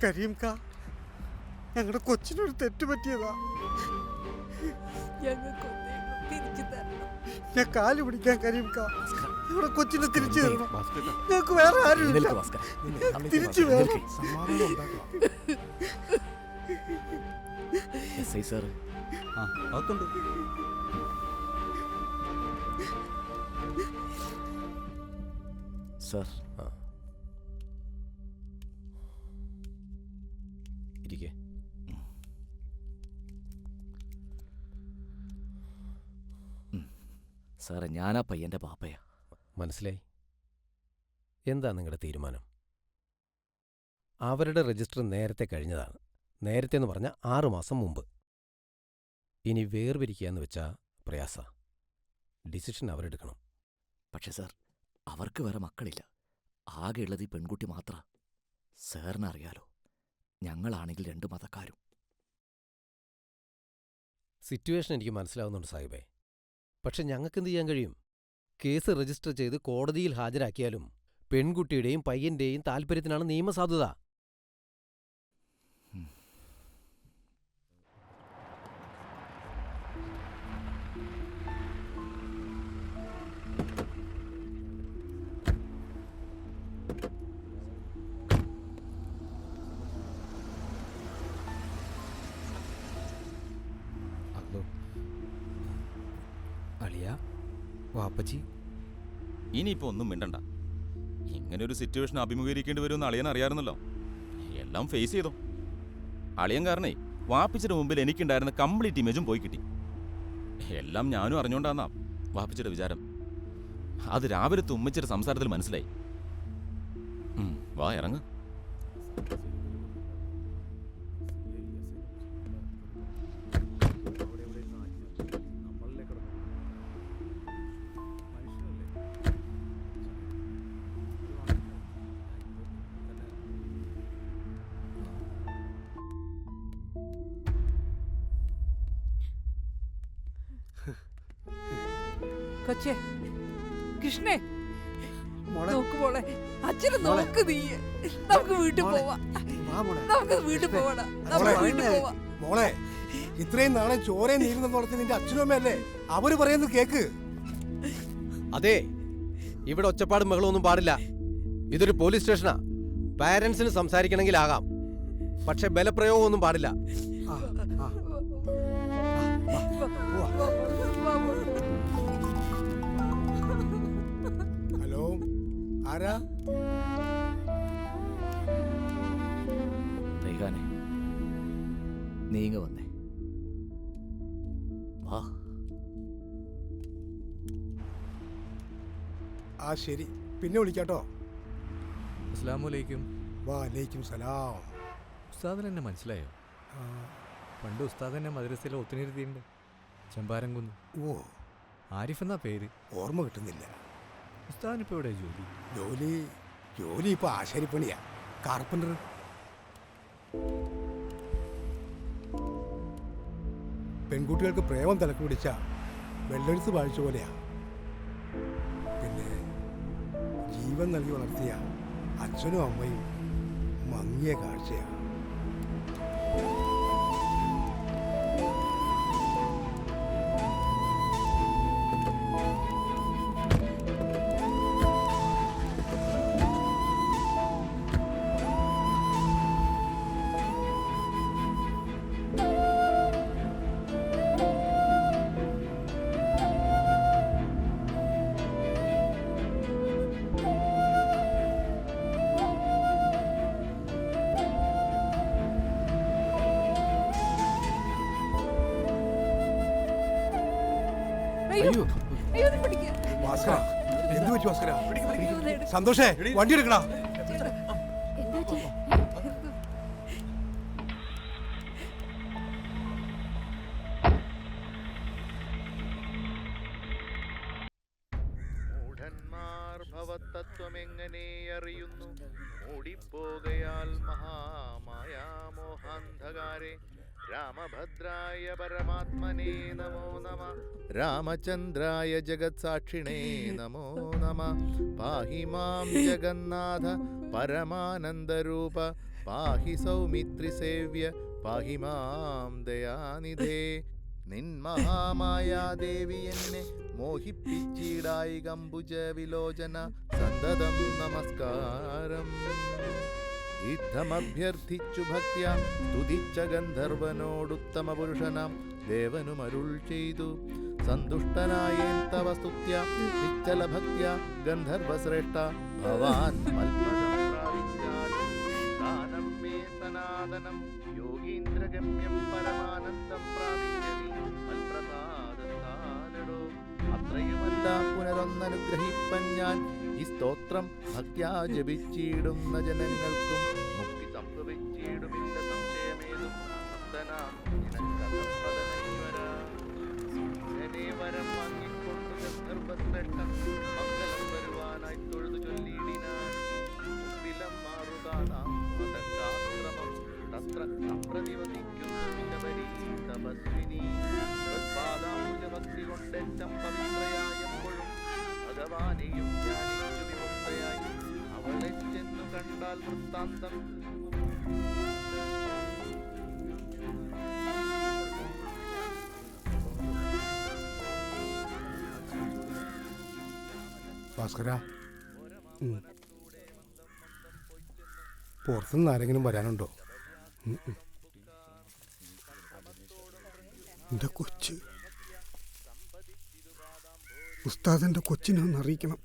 കരീംക്ക, ഞങ്ങളുടെ കൊച്ചിനൊരു തെറ്റ് പറ്റിയതാ. ഞാൻ കാല് പിടിക്കാൻ കരീംക്ക, ഞങ്ങളുടെ കൊച്ചിനെ തിരിച്ചു തരണം. ഞങ്ങൾക്ക് വേറെ ആരും തിരിച്ചു വേണം. സാർ ഇരിക്കേ. സാറേ, ഞാനാ പയ്യന്റെ പാപ്പയാ. മനസ്സിലായി. എന്താ നിങ്ങളുടെ തീരുമാനം? അവരുടെ രജിസ്റ്റർ നേരത്തെ കഴിഞ്ഞതാണ്. നേരത്തെ എന്ന് പറഞ്ഞാൽ 6 മാസം മുമ്പ്. ഇനി വേർപിരിക്കുക എന്ന് വെച്ചാൽ പ്രയാസ. ഡിസിഷൻ അവരെടുക്കണം. പക്ഷെ സാർ, അവർക്ക് വേറെ മക്കളില്ല. ആകെ ഉള്ളത് ഈ പെൺകുട്ടി മാത്ര. സാറിനറിയാലോ, ഞങ്ങളാണെങ്കിൽ 2 മതക്കാരും. സിറ്റുവേഷൻ എനിക്ക് മനസ്സിലാവുന്നുണ്ട് സാഹിബേ. പക്ഷെ ഞങ്ങൾക്കെന്ത് ചെയ്യാൻ കഴിയും? കേസ് രജിസ്റ്റർ ചെയ്ത് കോടതിയിൽ ഹാജരാക്കിയാലും പെൺകുട്ടിയുടെയും പയ്യന്റെയും താൽപ്പര്യത്തിനാണ് നിയമസാധുത. വാപ്പച്ചി, ഇനിയിപ്പോ ഒന്നും മിണ്ടണ്ട. ഇങ്ങനൊരു സിറ്റുവേഷൻ അഭിമുഖീകരിക്കേണ്ടി വരുമെന്ന് അളിയൻ അറിയാറുന്നല്ലോ. എല്ലാം ഫേസ് ചെയ്തോ. അളിയൻ കാരണേ വാപ്പിച്ചിയുടെ മുമ്പിൽ എനിക്കുണ്ടായിരുന്ന കംപ്ലീറ്റ് ഇമേജും പോയി കിട്ടി. എല്ലാം ഞാനും അറിഞ്ഞോണ്ടാന്നാ വാപ്പിച്ചിയുടെ വിചാരം. അത് രാവിലെ ഉമ്മച്ചിയുടെ സംസാരത്തിൽ മനസ്സിലായി. വാ, ഇറങ്ങ്. കൊച്ചേ, കൃഷ്ണേ, നോക്ക് മോളെ, അച്ഛനെ നോക്ക്. നീ നമുക്ക് വീട്ടിൽ പോവാ. നമുക്ക് വീട്ടിൽ പോവാടാ. നമുക്ക് വീട്ടിൽ പോവാ. മോളെ, ഇത്രയും നാളെ ചോരയും നീരുന്ന നടത്തി നിന്റെ അച്ഛനും അമ്മയല്ലേ? അവര് പറയുന്നത് കേക്ക്. അതെ, ഇവിടെ ഒച്ചപ്പാടും ബഹളമൊന്നും പാടില്ല. ഇതൊരു പോലീസ് സ്റ്റേഷനാ. പാരന്റ്സിന് സംസാരിക്കണമെങ്കിൽ ആകാം, പക്ഷെ ബലപ്രയോഗമൊന്നും പാടില്ല. ഹലോ, ആരാ? റൈഹാനെ, നീങ്ങ വന്നേ. വാ. ആ ശരി, പിന്നെ വിളിക്കാട്ടോ. അസ്സലാമലൈക്കും. വാലൈക്കും സലാം. ഉസ്താദിന് എന്നെ മനസ്സിലായോ? പണ്ട് ഉസ്താദ് എന്നെ മദ്രസയിലെ ഒത്തുനിരുത്തിയിട്ടുണ്ട്. ചെമ്പാരംകുന്ന്. ഓ, ആരിഫ് എന്നാ പേര്. ഓർമ്മ കിട്ടുന്നില്ല. ഉസ്താദിനിപ്പോൾ എവിടെ ജോലി? ജോലി ഇപ്പൊ ആശാരിപ്പണിയാ, കാർപ്പൻ്റർ. പെൺകുട്ടികൾക്ക് പ്രേമം തലക്ക് പിടിച്ച വെള്ളെടുത്ത് വാഴിച്ച പോലെയാ. പിന്നെ ജീവൻ നൽകി വളർത്തിയ അച്ഛനും അമ്മയും മങ്ങിയ കാഴ്ചയാ. സന്തോഷേ, വണ്ടി എടുക്കണ. ഭവതത്വമെങ്ങനെ അറിയുന്നു? ഓടിപ്പോകയാൽ മഹാമായാമോഹാന്ധകാരെ. രാമഭദ്രായ പരമാത്മനേ നമോ നമ. രാമചന്ദ്രായ ജഗത്സാക്ഷിണേ നമോ നമ. പാഹി മാം ജഗന്നാഥ പരമാനന്ദരൂപ. പാഹി സൗമിത്രിസേവ്യ പാഹി മാം ദയാനിധേ. നിൻ മഹാമായാദേവി എന്നെ മോഹിപ്പിച്ചിടായി കമ്പുജ വിലോചന സന്തതം നമസ്കാരം. യുദ്ധമഭ്യർത്ഥിച്ചു ഭക്ത്യ സ്തുതിച്ച ഗന്ധർവനോടുത്തമ പുരുഷനാം ദേവനുമരുൾ ചെയ്തു. സന്തുഷ്ടനായേൻ തവ സ്തുത്യ നിശ്ചല ഭക്ത്യ ഗന്ധർവശ്രേഷ്ഠ ഭവാൻ മൽപദം പ്രാപിച്ചാലും ദാനം മേ സനാതനം യോഗീന്ദ്രഗമ്യം പരമാനന്ദം പ്രാപിക്കലി മൽപ്രസാദത്താലടോ. അത്രയുമല്ല പുനരൊന്നനുഗ്രഹിപ്പൻ ഞാൻ ഈ സ്തോത്രം ഭക്ത്യാ ജപിച്ചിടുന്ന ജനങ്ങൾക്കും മുക്തി സംഭവിച്ചിടുമില്ല സംശയമേതും. ഭക്തനാം നിനക്കഥപദനൈവരാ. ഇങ്ങനെ വരം വാങ്ങിക്കൊണ്ടു ഗന്ധർവശ്രേഷ്ഠൻ മംഗളം വരുവാനായി തൊഴുതു ചൊല്ലിയിടിനാൻ. മുമ്പിലം മാറുതാനാം മതങ്കാശ്രമം തത്ര അപ്രതിവസിക്കുന്നു ശബരീ തപസ്വിനി. പാദാംബുജഭക്തി കൊണ്ടേറ്റം പവിത്രയായപ്പോഴും ഭഗവാനെയും ധ്യാനിച്ചു വിമുക്തയായി അവളെ ചെന്നു കണ്ടാൽ വൃത്താന്തം. ഭാസ്കര, പുറത്തുനിന്ന് ആരെങ്കിലും വരാനുണ്ടോ? എൻ്റെ കൊച്ച് ഉസ്താദിൻ്റെ കൊച്ചിനെ ഒന്ന് അറിയിക്കണം.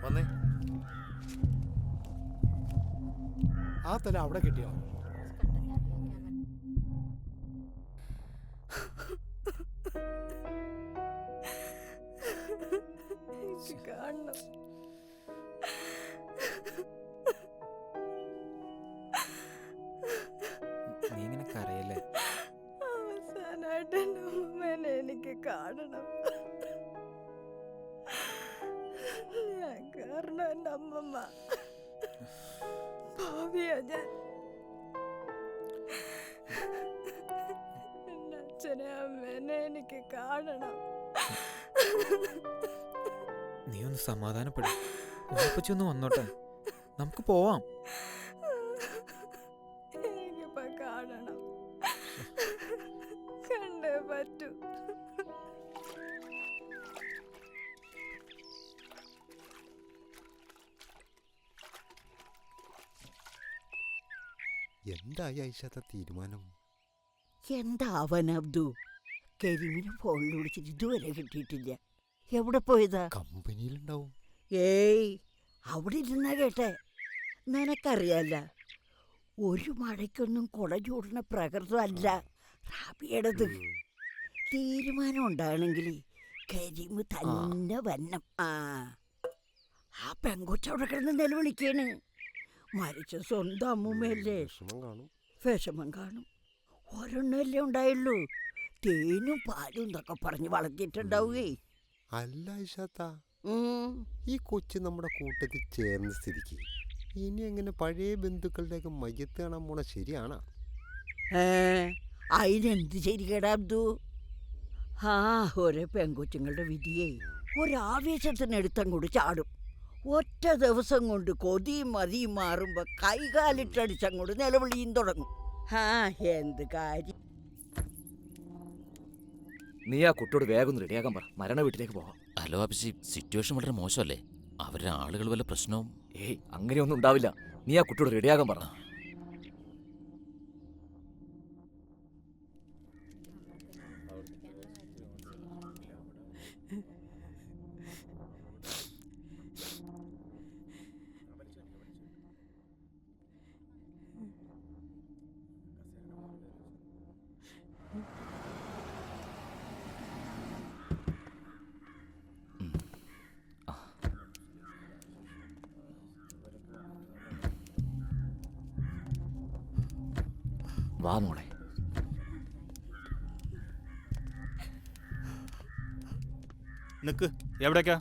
വന്നേ. ആ തല അവിടെ കിട്ടിയോ? കാണണം. നീ ഇങ്ങനെ കരയല്ലേ? അവസാനായിട്ട് എൻ്റെ അമ്മേനെ എനിക്ക് കാണണം. ഞാൻ കാരണം എൻ്റെ അമ്മമ്മ ഭാവിയാ. ഞാൻ എൻ്റെ അച്ഛനെ അമ്മേനെ എനിക്ക് കാണണം. നീ ഒന്ന് സമാധാനപ്പെടും. ഉമ്മപ്പച്ചി ഒന്ന് വന്നോട്ടെ, നമുക്ക് പോവാം. എനിക്കിപ്പോ കാണണം, കണ്ടേ പറ്റൂ. എന്തായി ഐഷത്തെ തീരുമാനം? എന്താവൻ അബ്ദു? കരീമിനെ ഫോണിൽ വിളിച്ചിട്ട് ഇതുവരെ കിട്ടിയിട്ടില്ല. എവിടെ പോയതാ? കമ്പനിയിലുണ്ടാവും. ഏയ്, അവിടെ ഇരുന്നാ കേട്ടെ. നിനക്കറിയാല്ല, ഒരു മഴയ്ക്കൊന്നും കുട ചൂടുന്ന പ്രകൃതമല്ല റാബിയുടേത്. തീരുമാനം ഉണ്ടാകണമെങ്കിൽ കരീം തന്നെ വന്നം. ആ പെങ്കൊച്ചവിടെ കിടന്ന് നിലവിളിക്കാണ്. മരിച്ച സ്വന്തം അമ്മൂമ്മയല്ലേ, വിഷമം കാണും. ഒരെണ്ണല്ലേ ഉണ്ടായുള്ളൂ. തേനും പാലും എന്നൊക്കെ പറഞ്ഞ് വളർത്തിയിട്ടുണ്ടാവുകേ. അല്ല ഐഷാത്ത, ഈ കൊച്ചു നമ്മുടെ കൂട്ടത്തിൽ ചേർന്ന സ്ഥിതിക്ക് ഇനി എങ്ങനെ പഴയ ബന്ധുക്കളുടെയൊക്കെ മയ്യത്ത് കാണാൻ പോണ ശരിയാണോ? അതിനെന്ത് ശരിക്കേടാ അബ്ദു? ഓരോ പെങ്കൊച്ചുങ്ങളുടെ വിധിയെ ഒരാവേശത്തിനടുത്തങ്ങോട്ട് ചാടും. ഒറ്റ ദിവസം കൊണ്ട് കൊതിയും മതിയും മാറുമ്പോ കൈകാലിട്ടടിച്ചങ്ങോട്ട് നിലവിളിയും തുടങ്ങും. എന്ത് കാര്യം. നീ ആ കുട്ടിയോട് വേഗം ഒന്ന് റെഡിയാക്കാൻ പറ, മരണ വീട്ടിലേക്ക് പോവാം. ഹലോ അഭിഷി, സിറ്റുവേഷൻ വളരെ മോശമല്ലേ? അവരുടെ ആളുകൾ വല്ല പ്രശ്നവും? ഏയ്, അങ്ങനെയൊന്നും ഉണ്ടാവില്ല. നീ ആ കുട്ടിയോട് റെഡിയാക്കാൻ പറ. വാ മോളെ. നിക്ക്, എവിടേക്കാ?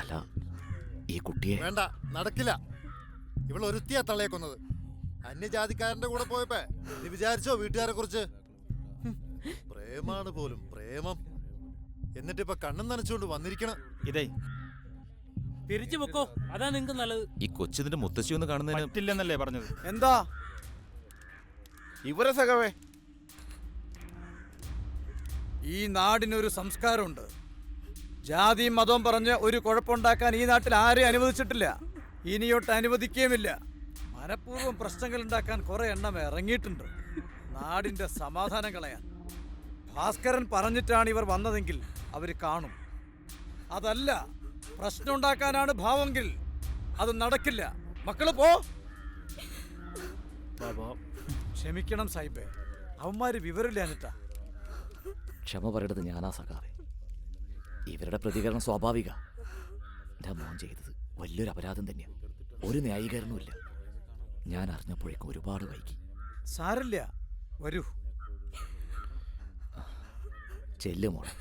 അല്ല, ഈ കുട്ടിയെ വേണ്ട, നടക്കില്ല. ഇവളൊരുത്തിയാ തള്ളയെ കൊന്നത്. അന്യജാതിക്കാരന്റെ കൂടെ പോയപ്പോ നീ വിചാരിച്ചോ വീട്ടുകാരെ കുറിച്ച്? പ്രേമാണ് പോലും, പ്രേമം. എന്നിട്ടിപ്പൊ കണ്ണും നനച്ചുകൊണ്ട് വന്നിരിക്കണം. ഇതേ തിരിച്ചു പൊക്കോ, അതാ നിങ്ങക്ക് നല്ലത്. ഈ കൊച്ചിന്റെ മുത്തശ്ശി ഒന്ന് കാണുന്നതിന് പറ്റില്ലെന്നല്ലേ പറഞ്ഞത്? എന്താ ഇവരെ സഖവേ? ഈ നാടിനൊരു സംസ്കാരമുണ്ട്. ജാതിയും മതവും പറഞ്ഞ് ഒരു കുഴപ്പമുണ്ടാക്കാൻ ഈ നാട്ടിൽ ആരെയും അനുവദിച്ചിട്ടില്ല, ഇനിയൊട്ട് അനുവദിക്കുകയുമില്ല. മനഃപൂർവ്വം പ്രശ്നങ്ങൾ ഉണ്ടാക്കാൻ കുറെ എണ്ണം ഇറങ്ങിയിട്ടുണ്ട്, നാടിന്റെ സമാധാനം കളയാൻ. ഭാസ്കരൻ പറഞ്ഞിട്ടാണ് ഇവർ വന്നതെങ്കിൽ അവർ കാണും. അതല്ല, പ്രശ്നം ഉണ്ടാക്കാനാണ് ഭാവമെങ്കിൽ അത് നടക്കില്ല. മക്കള് പോ. ക്ഷമിക്കണം സാഹിബേ, അവന്മാര് വിവരമില്ലാഞ്ഞിട്ടാ. ക്ഷമ പറയേണ്ടത് ഞാനാ സഖാവേ. ഇവരുടെ പ്രതികരണം സ്വാഭാവിക. എൻ്റെ മോൻ ചെയ്തത് വലിയൊരു അപരാധം തന്നെയാണ്. ഒരു ന്യായീകരണവുമില്ല. ഞാൻ അറിഞ്ഞപ്പോഴേക്കും ഒരുപാട് വൈകി. സാരില്ല, വരൂ. ചെല്ലു മോളെ.